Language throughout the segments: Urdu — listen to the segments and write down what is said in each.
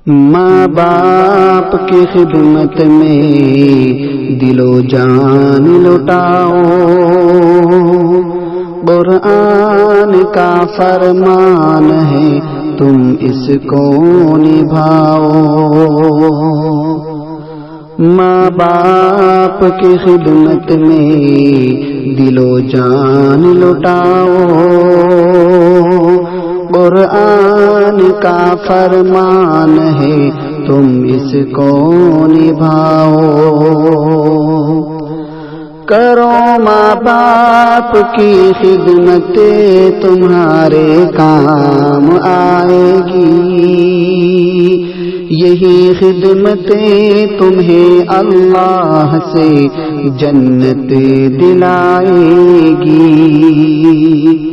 ماں باپ کی خدمت میں دل و جان لٹاؤ، قرآن کا فرمان ہے تم اس کو نبھاؤ۔ ماں باپ کی خدمت میں دل و جان لٹاؤ، قرآن کا فرمان ہے تم اس کو نبھاؤ۔ کرو ماں باپ کی خدمت تمہارے کام آئے گی، یہی خدمتیں تمہیں اللہ سے جنت دلائے گی۔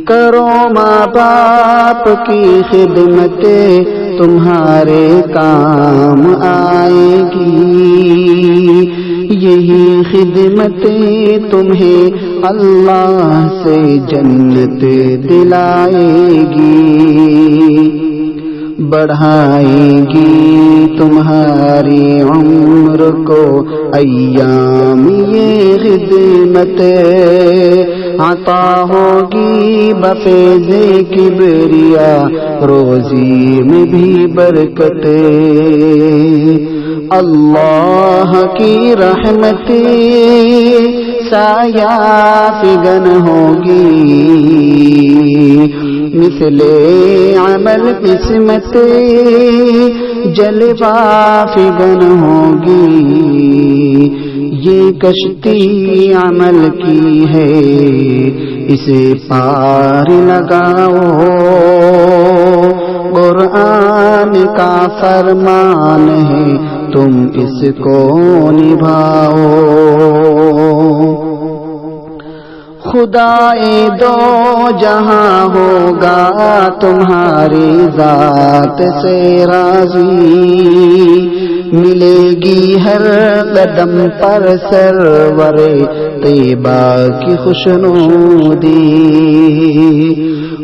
کرو ماں باپ کی خدمت تمہارے کام آئے گی، یہی خدمتیں تمہیں اللہ سے جنت دلائے گی، بڑھائے گی تمہاری عمر کو ایام یہ خدمت، عطا ہوگی بفیض کبریا روزی میں بھی برکت، اللہ کی رحمت سایہ فگن ہوگی، مثل عمل قسمت جلوہ فگن ہوگی، یہ کشتی عمل کی ہے اسے پار لگاؤ، قرآن کا فرمان ہے تم اس کو نبھاؤ۔ خدائے دو جہاں ہوگا تمہاری ذات سے راضی، ملے گی ہر قدم پر سرور طیبہ کی خوشنودی،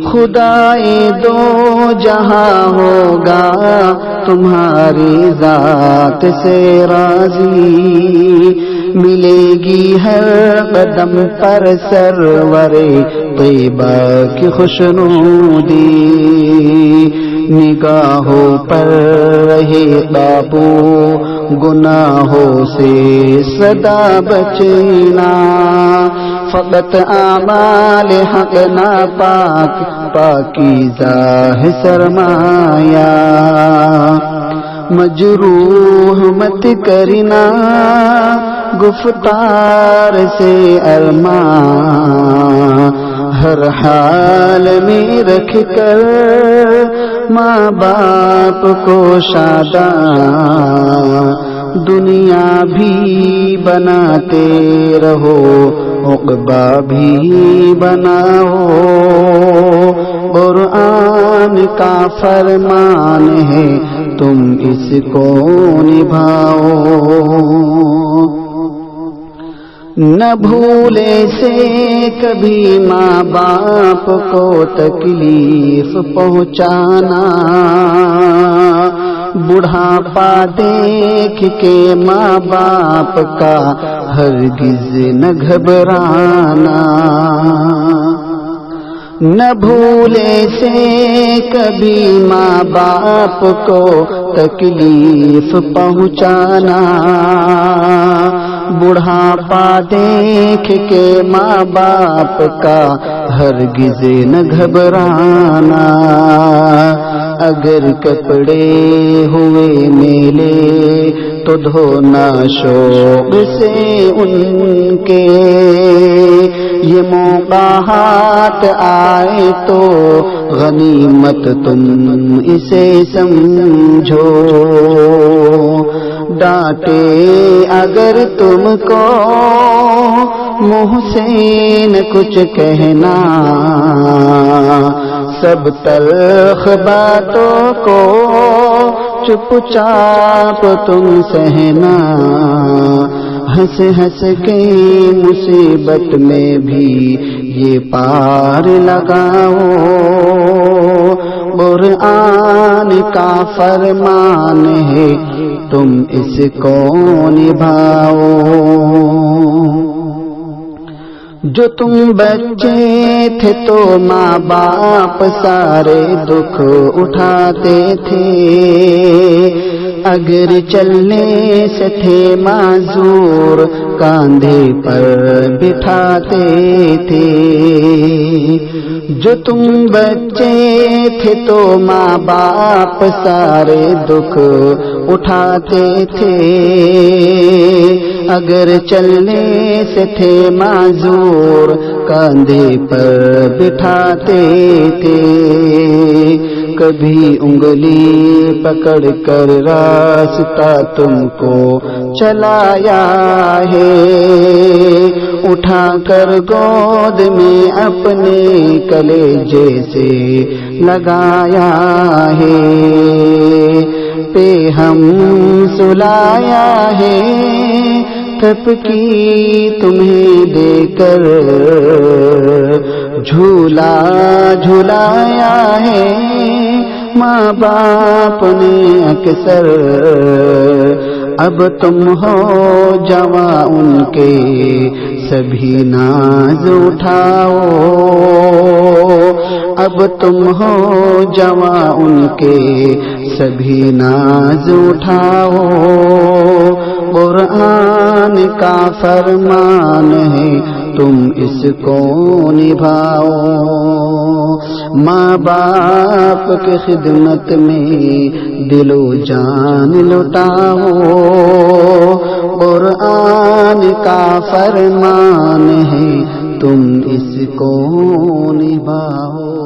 خدائے دو جہاں ہوگا تمہاری ذات سے راضی، ملے گی ہر قدم پر سرور طیبہ کی خوشنودی، نگاہوں پر رہے قابو گناہوں سے سدا بچنا، فقط اعمال حق ناپاک پاکیزہ ہے سرمایہ، مجروح مت کرنا گفتار سے ارماں، ہر حال میں رکھ کر ماں باپ کو شاداں، دنیا بھی بناتے رہو عقبہ بھی بناؤ، قرآن کا فرمان ہے تم اس کو نبھاؤ۔ نہ بھولے سے کبھی ماں باپ کو تکلیف پہنچانا، بڑھاپا دیکھ کے ماں باپ کا ہرگز نہ گھبرانا، نہ بھولے سے کبھی ماں باپ کو تکلیف پہنچانا، بڑھاپا دیکھ کے ماں باپ کا ہرگز نہ گھبرانا، اگر کپڑے ہوئے میلے تو دھونا شوق سے ان کے، یہ موقع ہاتھ آئے تو غنیمت تم اسے سمجھو، ڈانٹے اگر تم کو منہ سے نہ کچھ کہنا، سب تلخ باتوں کو چپ چاپ تم سہنا، ہنس ہنس کے مصیبت میں بھی یہ پار لگاؤ، قرآن کا فرمان ہے تم اس کو نبھاؤ۔ جو تم بچے تھے تو ماں باپ سارے دکھ اٹھاتے تھے، اگر چلنے سے تھے معذور کاندھے پر بٹھاتے تھے۔ جو تم بچے تھے تو ماں باپ سارے دکھ اٹھاتے تھے، اگر چلنے سے تھے معذور کاندھے پر بٹھاتے تھے۔ کبھی انگلی پکڑ کر راستہ تم کو چلایا ہے، اٹھا کر گود میں اپنے کلیجے سے لگایا ہے، پہ ہم سلایا ہے، تھپ کی تمہیں دے کر جھولا جھلایا ہے، ماں باپ نے اکثر، اب تم ہو جواں ان کے سبھی ناز اٹھاؤ، اب تم ہو جواں ان کے سبھی ناز اٹھاؤ۔ قرآن کا فرمان ہے تم اس کو نبھاؤ، ماں باپ کی خدمت میں دل و جان لٹاؤ، قرآن کا فرمان ہے تم اس کو نبھاؤ۔